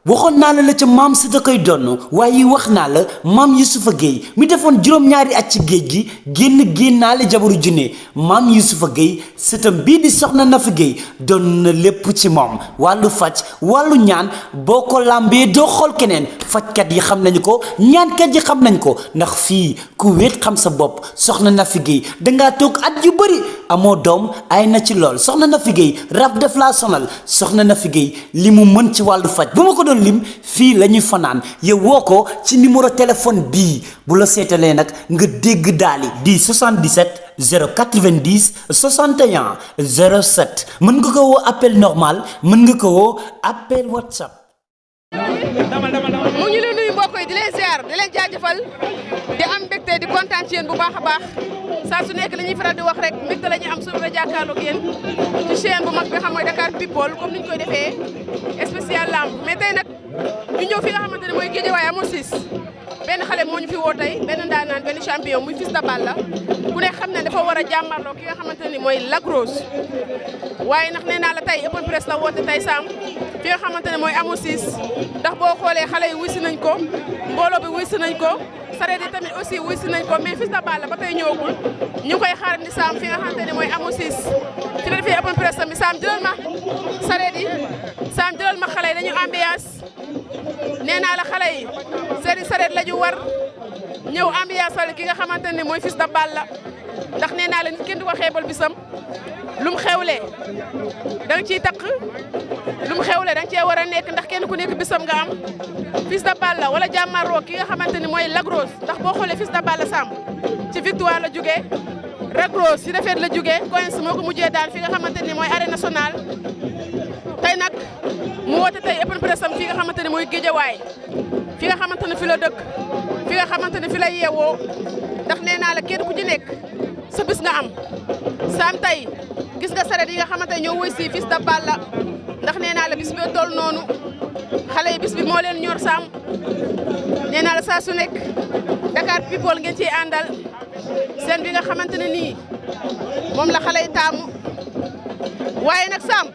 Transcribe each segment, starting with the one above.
waxoon naa la ca maam si da koy donn waaye wax naa la maam Youssoufa Gueye mi defoon juróom-ñaari at ci géej gi génnaale jabaru junne maam Youssoufa Gueye sëtam bii di soxna Nafi Gueye doon na lépp ci moom wàllu faj wàllu ñaan boo ko làmbee doo xool keneen fajkat yi xam nañu ko ñaankat yi xam nañ ko ndax fii ku wéet xam sa bopp soxna Nafi Gueye dangaa toog at yu bëri amoo doom ay na ci lool soxna Nafi Gueye rab def laa sonal soxna Nafi Gueye li mu mën ci wàllu faj bu ma ko doon lim fii la ñuy fanaan yow woo ko ci numéro téléphone bii bu la seetalee nag nga dégg daali di 77 090 61 07 mën nga ko woo appel normal mën nga ko woo appel WhatsApp. mu ngi leen nuyu mbokk yi di leen ziar di leen jaajëfal di am mbégte di kontaan ci yéen bu baax a baax saa su nekk li ñuy faral di wax rek mbégte la ñuy am suñu la jàkkaarloog yéen ci chaîne bu mag bi xam mooy Dakar People comme ni ñu koy defee spécial lamb mais tey nag ñu ñëw fi nga xamante ne mooy Guédiawaye amoo siis benn xale moo ñu fi woo tey benn ndaanaan benn champion muy Fils de Balla ku ne xam ne dafa war a jàmmarloo ki nga xamante ne mooy Lac Rose waaye ndax nee naa la tey open press la woote tey Sam fi nga xamante ne mooy amoo siis ndax boo xoolee xale yi wuysi nañ ko mbooloo bi wuysi nañ ko sareet yi tamit aussi wuysi nañ ko mais Fils de Balla ba tey ñëwagul ñu koy xaar ni Sam fi nga xamante ne mooy amoo siis fi la defee open press tamit Sam jëlal ma sareet yi Sam jëlal ma xale yi dañu ambiance nee naa la xale yi seeni sareet la ñu war ñëw ambiance wala ki nga xamante ne mooy Fils de Balla ndax nee naa la nit kenn du ko xeebal bisam lu mu xewlee da nga ciy takk lu mu xewlee da nga cee war a nekk ndax kenn ku nekk bisam nga am Fils de Balla wala jàmmaroo ki nga xamante ni mooy Lac Rose ndax boo xoolee Fils de Balla Sam ci victoire la jógee Lac Rose ci défaite la jógee Coins moo ko mujjee daal fi nga xamante ni mooy arène nationale tey nag mu woote tey open press am fi nga xamante ne mooy Guédiawaye fi nga xamante ne fi la dëkk fi nga xamante ne fi la yeewoo ndax nee naa la kenn ku ci nekk sa bis nga am Sam tey gis nga sareet yi nga xamante ne ñoo woy si Fils de Balla ndax nee naa la bis bi toll noonu xale yi bis bi moo leen ñor Sam nee naa la saa su nekk Dakar People ngeen ciy àndal seen bi nga xamante ne nii moom la xale yi taamu waaye nag Sam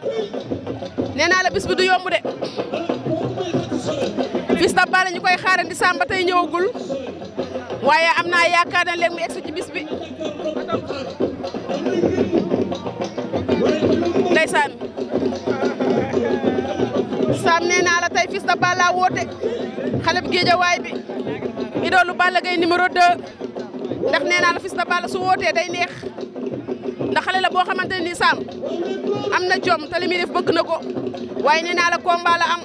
nee naa la bis bi du yomb de Fils de Balla ñu koy xaarandi Sam ba tey ñëwagul waaye am naa yaakaar ne léegi mu egsi ci bis bi ndeysaan Sam nee naa la tey Fils de Balla woote xale bu Guédiawaye bi idoolu Balla Gaye numéro 2 ndax nee naa la Fils de Balla su wootee day neex ndax xale la boo xamante ne nii Sam am na jom te li muy def bëgg na ko waaye nee naa la combat la am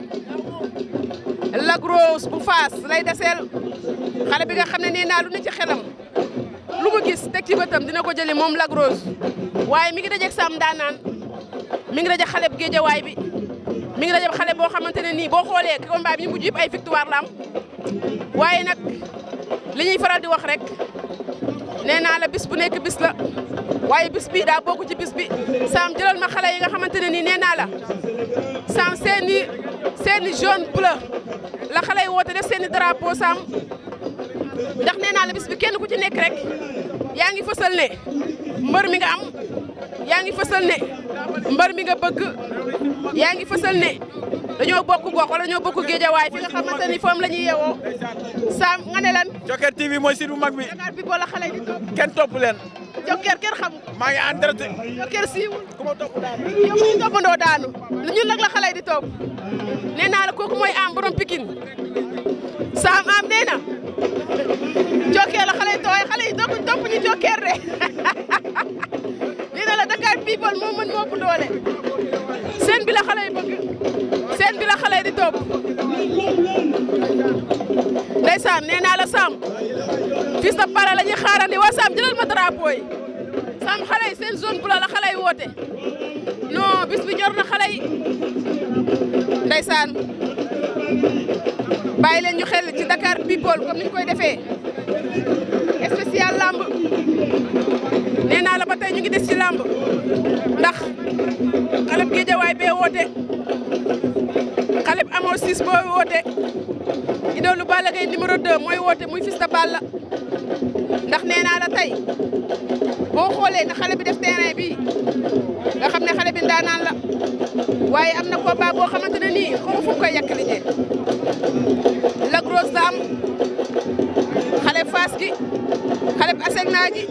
Lac Rose bu Fass lay deseel xale bi nga xam ne nee naa lu ne ci xelam lu mu gis teg ci bëtam dina ko jëli moom Lac Rose waaye mi ngi dajeeg Sam daanaan mi ngi dajeeg xale bu Guédiawaye bi mi ngi dajeeg xale boo xamante ne nii boo xoolee combat bi ñu mujj yëpp ay victoire la am waaye nag li ñuy faral di wax rek nee naa la bis bu nekk bis la waaye bis bii daa bokk ci bis bi Sam jëlal ma xale yi nga xamante ne nii nee naa la Sam seeni jaune bleu la xale yi woote def seeni drapeau Sam ndax nee naa la bis bi kenn ku ci nekk rek yaa ngi fësal ne mbër mi nga am yaa ngi fësal ne mbër mi nga bëgg yaa ngi fësal ne dañoo bokk gox wala dañoo bokk Guédiawaye fi nga xamante ni foom la ñuy yeewoo Sam nga ne lan. Joker TV mooy site bu mag bi. Dakar People la xale di topp. kenn topp leen. Joker kenn xam. maa ngi en direct. Joker siiwul. ku ma topp daanu. yow mi ñu toppandoo daanu. ñun nag la xale di topp. nee naa la kooku mooy am borom Pikine Sam am nee na Joker la xale yi tooy xale yi topp ñu Joker de nee na la Dakar People moo mën moo ëpp doole seen bi la xale yi bëgg seen bi la xale yi di topp ndeysaan nee naa la Sam Fils de Balla la ñuy xaarandi waa Sam jëlal ma drapeau yi Sam xale yi seen zone bu la xale yi woote non bis bi ñor na xale yi ndeysaan bàyyi leen ñu xel ci Dakar People comme ni ñu koy defee spécial lamb nee naa la ba tey ñu ngi des ci lamb ndax xaleb Guédiawaye bee woote xaleb amoo siis boo woote idoolu Balla Gaye numéro 2 mooy woote muy Fils de Balla ndax nee naa la tey boo xoolee na xale bi def terrain bi nga xam ne xale bi ndaanaan la waaye am na combat boo xamante ne nii xaw ma fu mu koy yàq waa ji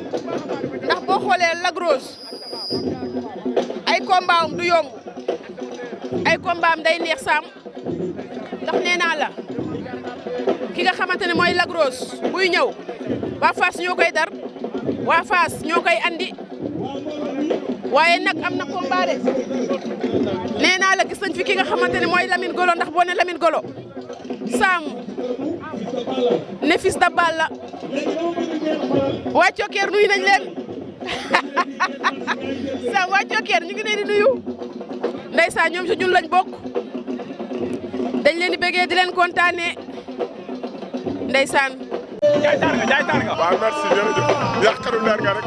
ndax boo xoolee Lac Rose ay combat am du yomb ay combat am day neex Sam ndax nee naa la ki nga xamante ne mooy Lac Rose buy ñëw waa Fass ñoo koy dar waa Fass ñoo koy andi waaye nag am na combat de nee naa la gis nañ fi ki nga xamante ne mooy Lamine Golo ndax boo ne Lamine Golo Sam ne Fils de Balla waa Cokkeer nuyu nañ leen Sam waa Cokkeer ñu ngi leen di nuyu ndeysaan ñoom si ñun lañ bokk dañ leen di bëggee di leen kontaanee ndeysaan. jaay taar nga. waaw merci jërëjëf yàqaru leer nga rek.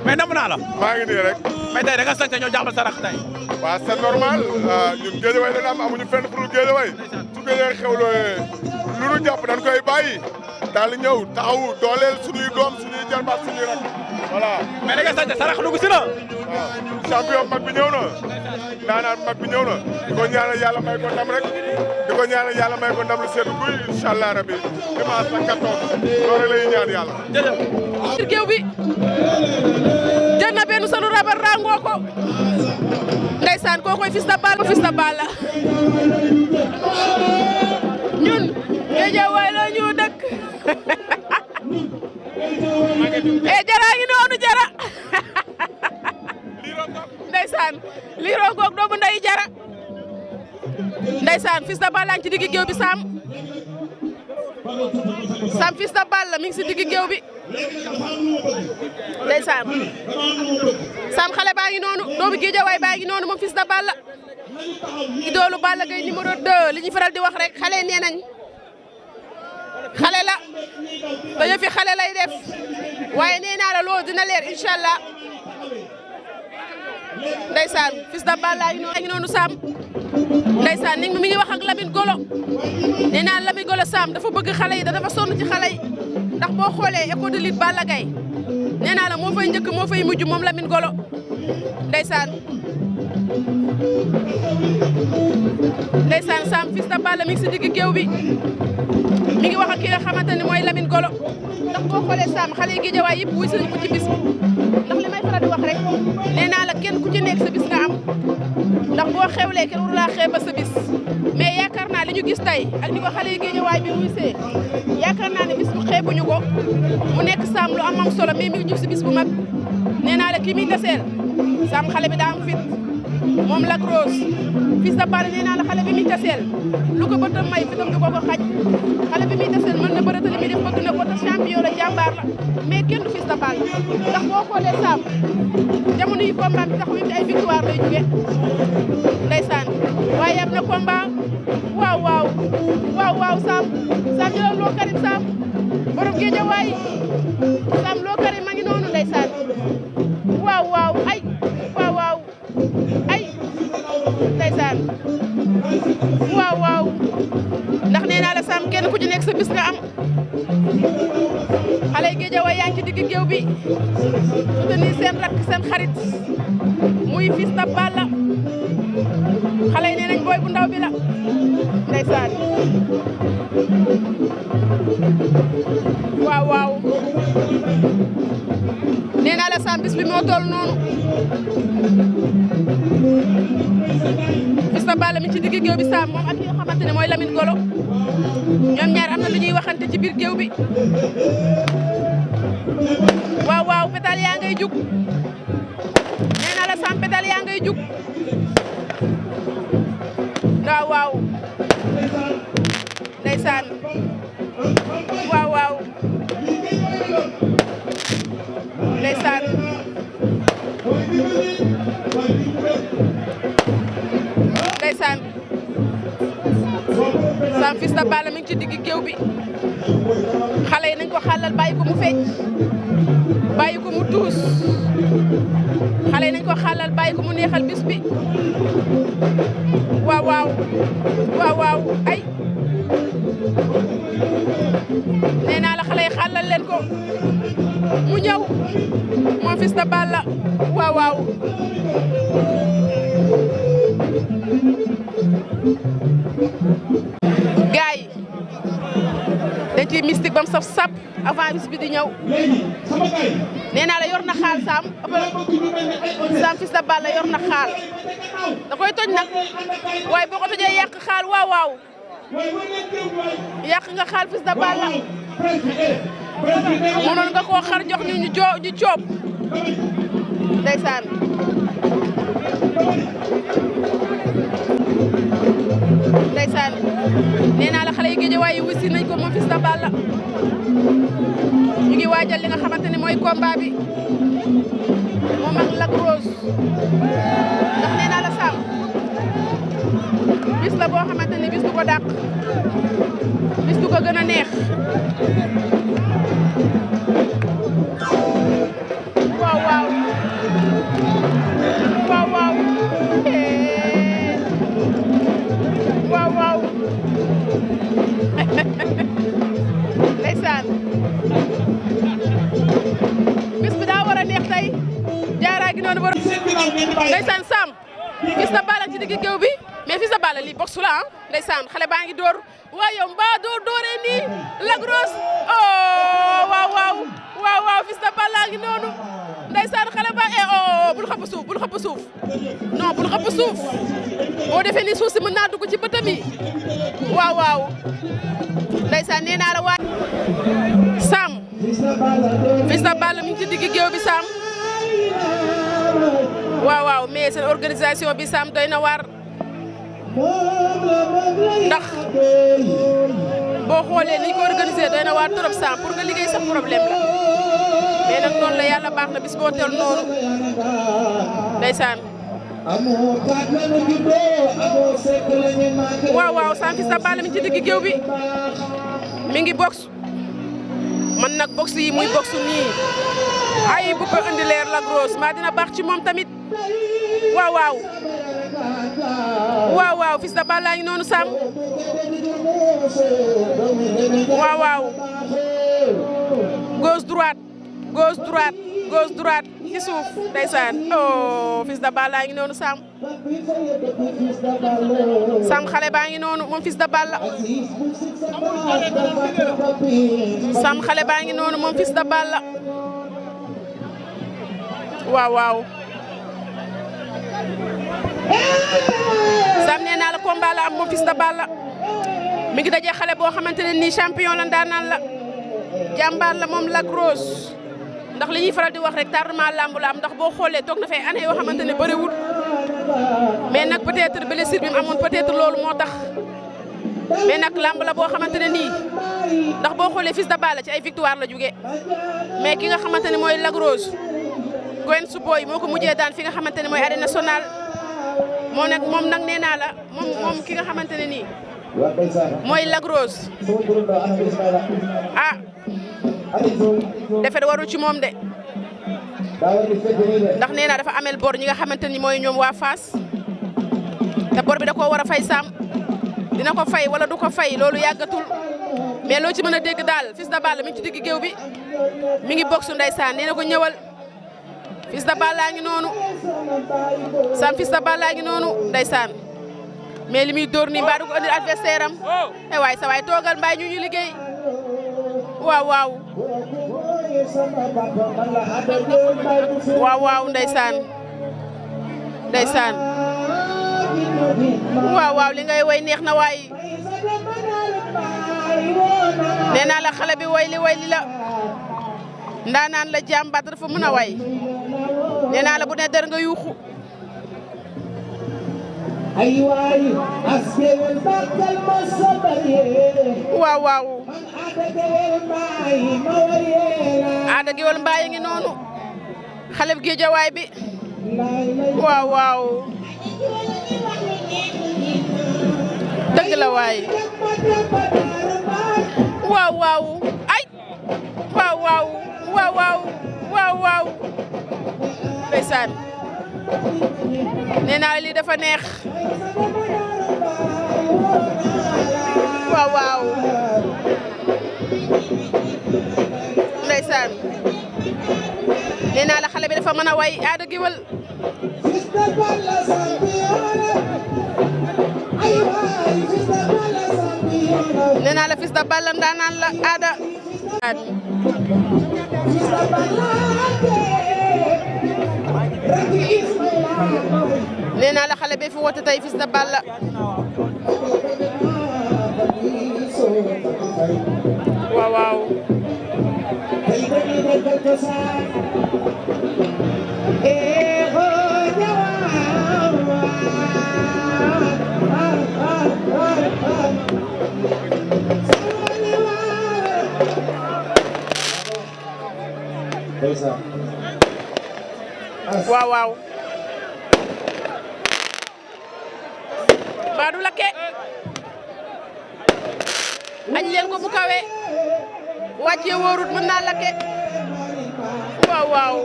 mais nam naa la. maa ngi nii rek. mais tey da nga sant ñoo jàppal sarax tey. waaw c'est normal ñun Guédiawaye dañu am amuñu fenn pour Guédiawaye su Guédiawaye xewloo lu nu jàpp dañ koy bàyyi daal di ñëw taxawu dooleel suñuy doom suñuy jarbaat suñuy rak voilà. mais da nga sant sarax dugg si na. waaw champion mag bi ñëw na naanaan mag bi ñëw na di ko ñaanal yàlla may ko ndam rek di ko ñaanal yàlla may ko ndam lu seddu guy incha allah rabi dimanche la 14 loolu lay ñaan yàlla. ci géew bi jël na benn sanu rabar rangoo ko ndeysaan koo koy Fils de Balla ñun Guédiawaye la ñu dëkk jaraa ngi noonu jara ndeysaan liiroo goog doomu nday jara ndeysaan Fils de Balla ngi ci diggi géew bi Sam Fils de Balla mi ngi si diggi géew bi ndeysaan Sam xale baa ngi noonu doomu Guédiawaye baa ngi noonu moom Fils de Balla idoolu Balla Gaye numéro 2 li ñu faral di wax rek xale nee nañ xale la dañu fi xale lay def waaye nee naa la loolu dina leer incha allah ndeysaan Fils de Balla ngi noonu Sam ndeysaan mi ngi wax ak Lamine Golo nee naa Lamine Golo Sam dafa bëgg xale yi dafa sonn ci xale yi ndax boo xoolee école de lutte Balla Gaye nee naa la moo fay njëkk moo fay mujj moom Lamine Golo ndeysaan Sam Fils de Balla mi ngi si digg géew bi mi ngi wax ak ki nga xamante ne mooy Lamine Golo ndax boo xoolee Sam xale yi Guédiawaye yëpp wuy si nañu ko ci bis bi ndax li may faral di wax rek nee naa la kenn ku ci nekk sa bis nga am ndax boo xewlee kenn waru laa xeeb ba sa bis mais yaakaar naa li ñu gis tey ak ni ko xale yi Guédiawaye bi wuy see yaakaar naa ne bis bu xeebuñu ko mu nekk Sam lu am solo mais mi ngi jub si bis bu mag nee naa la kii muy deseel Sam xale bi daa am fit moom Lac Rose Fils de Balla nee naa la xale bi muy deseel lu ko bëtam may fitam du ko xaj xale bi muy deseel mën na bëreetali mi def bëgg na ko te champion la jàmbaar la mais kenn du Fils de Balla ndax boo xoolee Sam jamono yi combat bi taxaw ci ay victoire lay jóge ndeysaan waaye am na combat waaw Sam jëlal loo Karim Sam borom Guédiawaye Sam loo Karim ma ngi noonu ndeysaan ay ndeysaan ndax nee naa la Sam kenn ku ci nekk sa bis nga am xale yi Guédiawaye yaa ngi ci digg géew bi soutenir seen rakk seen xarit muy Fils de Balla xale yi nee nañ booy bu ndaw bi la ndeysaan nee naa la Sam bis bi moo toll noonu Fils de Balla mi ci digg géew bi Sam moom ak ki nga xamante ne mooy Lamine Golo ñoom ñaar am na lu ñuy waxante ci biir géew bi pétal yaa ngay jug nee naa la Sam pétal yaa ngay jug waaw ndeysaan ndeysaan ndeysaan Sam Fils de Balla mi ngi ci digg géew bi xale yi nañ ko xàllal bàyyi ko mu fecc bàyyi ko mu tuus xale yi nañ ko xàllal bàyyi ko mu neexal bis bi waaw ay nee naa la xale yi xàllal leen ko mu ñëw moom Fils de Balla waaw gaay dañ ciy mystique bam saf sap avant bis bi di ñëw nee naa la yor na xaal Sam Sam Fils de Balla yor na xaal da koy toj nag waaye boo ko tojee yàq xaal waaw waaw yàq nga xaal Fils de Balla mënoon nga koo xar jox ñu coob ndeysaan ndeysaan nee naa la xale yu Guédiawaye yi wisi nañ ko moom Fils de Balla ñu ngi waajal li nga xamante ne mooy combat bi moom ak Lac Rose ndax nee naa la Sam bis la boo xamante ne bis du ko dàq bis du ko gën a neex waaw waaw waaw waaw waaw waaw ndeysaan bis bi daa war a neex tey jaaraa gi noonu war ndeysaan Sam Fils de Balla ci digg géew bi mais Fils de Balla lii box la ah ndeysaan xale baa ngi door waaye yow mbaa dooree nii Lac Rose oh waaw waaw waaw waaw Fils de Balla ngi noonu ndeysaan xale ba bul xëpp suuf bul xëpp suuf non bul xëpp suuf boo defee ni suuf si mën naa dugg ci bëtam yi waaw waaw ndeysaan nee naa la waay Sam Fils de Balla mi ngi ci digg géew bi Sam waaw waaw mais seen organisation bi Sam doy na waar ndax boo xoolee ni ñu ko organisé doy na waar trop Sam pour nga liggéey sa problème la mais nag noonu la yàlla baax na bis boo teel noonu ndeysaan waaw waaw Sam Fils de Balla mi ci digg géew bi mi ngi box man nag box yi muy box nii ay bu ko indi leer Lac Rose maa dina baax ci moom tamit waaw waaw waaw waaw Fils de Balla ngi noonu Sam waaw waaw gauche droite gauche droite gauche droite ci suuf ndeysaan oh Fils de Balla ngi noonu Sam Sam xale baa ngi noonu moom Fils de Balla Sam xale baa ngi noonu moom Fils de Balla waaw waaw Sam nee naa la combat la am moom Fils de Balla mi ngi daje xale boo xamante ne nii champion la ndaanaan la jàmbaar la moom Lac Rose ndax li ñuy faral di wax rek tardement lamb la am ndax boo xoolee toog na fay année yoo xamante ne bëriwul mais nag peut-être blessure bi mu amoon peut-être loolu moo tax mais nag lamb la boo xamante ne nii ndax boo xoolee Fils de Balla ci ay victoire la jóge mais ki nga xamante ne mooy Lac Rose Gwen su booy moo ko mujjee daan fi nga xamante ne mooy arène nationale moom nag nee naa la moom ki nga xamante ne nii mooy Lac Rose ah defet warul ci moom de ndax nee naa dafa amel bor ñi nga xamante ni mooy ñoom waa Fass te bor bi da koo war a fay Sam dina ko fay wala du ko fay loolu yàggatul mais loo ci mën a dégg daal Fils de Balla mi ngi ci digg géew bi mi ngi boksu ndeysaan nee na ko ñëwal Fils de Balla ngi noonu Sam Fils de Balla ngi noonu ndeysaan mais li muy dóor nii mbaa du ko andil adversaire am waay sa waay toogal mbaay ñu liggéey waaw waaw waaw waaw ndeysaan ndeysaan waaw waaw li ngay woy neex na waay nee naa la xale bi woy li la ndaanaan la jàmbaat dafa mën a way nee naa la bu ne der nga yuuxu waaw waaw Ada Guewel Mbaye ngi noonu xale bu Géejawaay bi waaw waaw dëgg la waay waaw waaw ay waaw waaw waaw waaw waaw waaw ndeysaan nee naa lii dafa neex waaw waaw ndeysaan nee naa la xale bi dafa mën a way Ada Guewel nee naa la Fils de Balla ndaanaan la Ada nee naa la xale bi fi woote tey Fils de Balla waaw waaw waaw waaw baadu lakke añ leen ko bu kawe wàccee wóorut mën naa lakke waaw waaw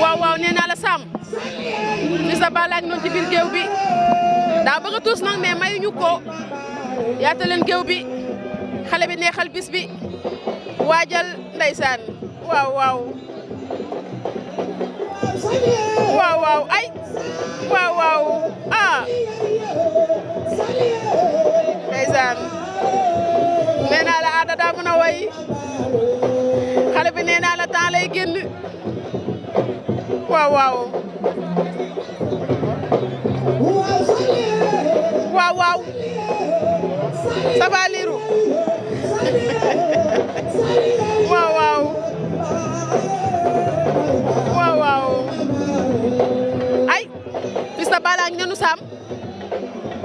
waaw waaw nee naa la Sam Fils de Balla ak noonu ci biir géew bi daa bëgg a tuus nag mais mayuñu ko yaata leen géew bi xale bi neexal bis bi waajal ndeysaan waaw waaw waaw waaw ay waaw waaw ah ndeysaan nee naa la Ada daa mën a way xale bi nee naa la temps lay génn waaw waaw waaw waaw ça va Lirou waaw waaw waaw waaw ay Fils de Balla ngi nenu Sam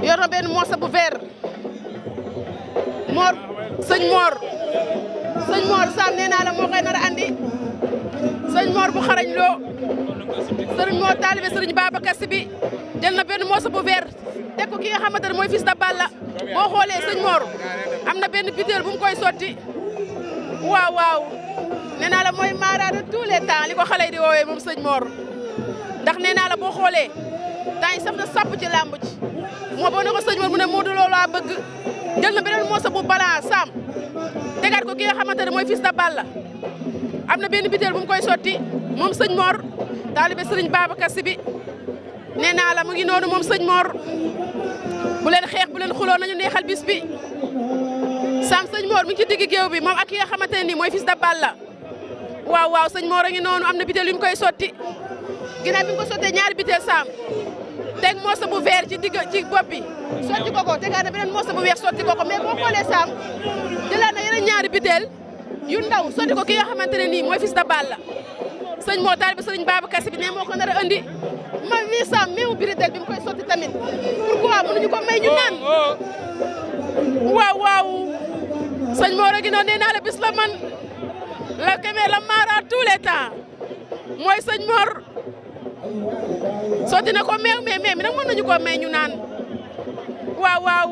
yor na benn morceau bu vert Mor sëñ Mor Sam nee naa la moo koy nar a andi sëñ Mor bu xarañ loo sëriñ Mor taalibe sëriñ Babacar Sy bi jël na benn morceau bu vert teg ko ki nga xamante ne mooy Fils de Balla boo xoolee sëñ Mor am na benn butéel bu mu koy sotti waaw waaw nee naa la mooy mara de tous les temps li ko xale yi di woowee moom sëñ Mor ndax nee naa la boo xoolee temps yi saf na sàpp ci làmb ci moo boo ne ko sëñ Mor mu ne Modou Lo laa bëgg jël na beneen morceau bu balaa Sam tegaat ko ki nga xamante ne mooy Fils de Balla am na benn butéel bu mu koy sotti moom sëñ Mor taalibe sëriñ Babacar Sy bi nee naa la mu ngi noonu moom sëñ Mor bu leen xeex bu leen xuloo nañu neexal bis bi Sam sëñ Mor mi ngi ci digg géew bi moom ak ki nga xamante ne nii mooy Fils de Balla waaw waaw sëñ Mor a ngi noonu am na butéel yu mu koy sotti ginnaaw bi mu ko sottee ñaari butéel Sam teg morceau bu vert ci digg ci bopp bi sotti ko ko tegaat na beneen morceau bu weex sotti ko ko mais boo xoolee Sam jëlaat na yeneen ñaari butéel yu ndaw sotti ko ki nga xamante ne nii mooy Fils de Balla sëñ Mor taalibe sëriñ Babacar Sy bi ne moo ko nar a andi man mii Sam meewu biritel bi mu koy sotti tamit pourquoi mënuñu ko may ñu naan waaw waaw sëñ Mor a ngi noonu nee naa la bis la man la keme la mara tous les temps mooy sëñ Mor sotti na ko meew mais mi nag mën nañu ko may ñu naan waaw waaw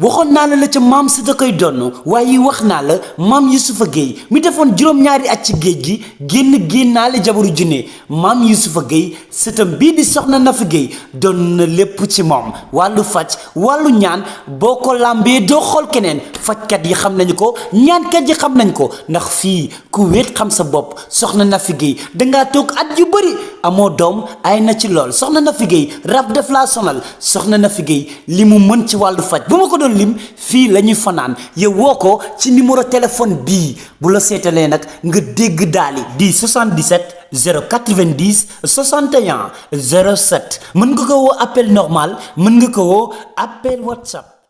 waxoon naa la ca maam si da koy donn waaye wax naa la maam Youssoufa Gueye mi defoon juróom-ñaari at ci géej gi génnaale jabaru junne maam Youssoufa Gueye sëtam bii di soxna Nafi Gueye doon na lépp ci moom wàllu faj wàllu ñaan boo ko làmbee doo xool keneen fajkat yi xam nañu ko ñaankat yi xam nañ ko ndax fii ku wéet xam sa bopp soxna Nafi Gueye dangaa toog at yu bëri amoo doom ay na ci lool soxna Nafi Gueye rab def laa sonal soxna Nafi Gueye li mu mën ci wàllu faj bu ma ko doon lim fii la ñuy fanaan yow woo ko ci numéro téléphone bii bu la seetalee nag nga dégg daali di 77 090 61 07 mën nga ko woo appel normal mën nga ko woo appel WhatsApp